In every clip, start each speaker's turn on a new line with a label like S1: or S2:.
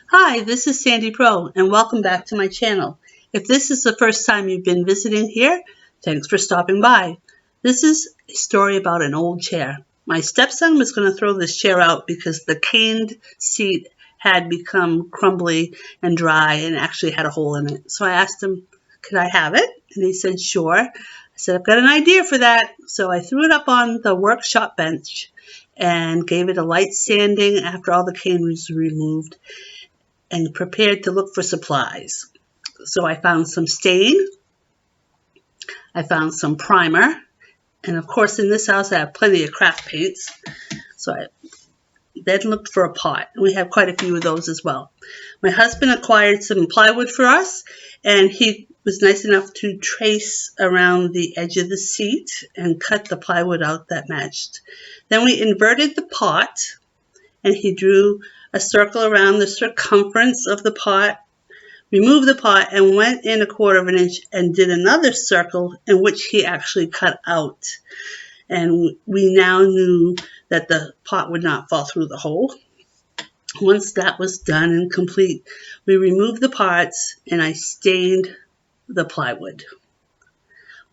S1: Hi, this is Sandy Pro, and welcome back to my channel. If this is the first time you've been visiting here, thanks for stopping by. This is a story about an old chair. My stepson was going to throw this chair out because the caned seat had become crumbly and dry and actually had a hole in it. So I asked him, could I have it? And he said, sure. I said, I've got an idea for that. So I threw it up on the workshop bench and gave it a light sanding after all the cane was removed, and prepared to look for supplies. So I found some stain, I found some primer, and of course in this house I have plenty of craft paints. So I then looked for a pot. We have quite a few of those as well. My husband acquired some plywood for us, and he was nice enough to trace around the edge of the seat and cut the plywood out that matched. Then we inverted the pot, and he drew a circle around the circumference of the pot, removed the pot, and went in 1/4 of an inch and did another circle in which he actually cut out. And we now knew that the pot would not fall through the hole. Once that was done and complete, we removed the parts and I stained the plywood.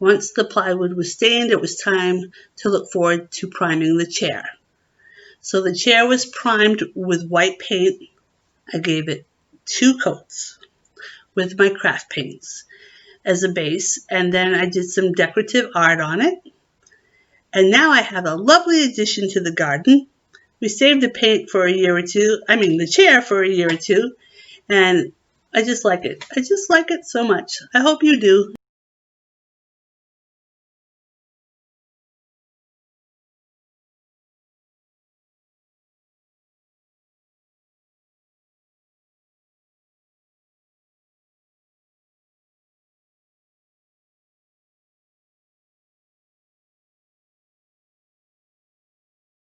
S1: Once the plywood was stained, it was time to look forward to priming the chair. So the chair was primed with white paint. I gave it 2 coats with my craft paints as a base, and then I did some decorative art on it. And now I have a lovely addition to the garden. We saved the paint for a year or two, the chair for a year or two, and I just like it. I just like it so much. I hope you do.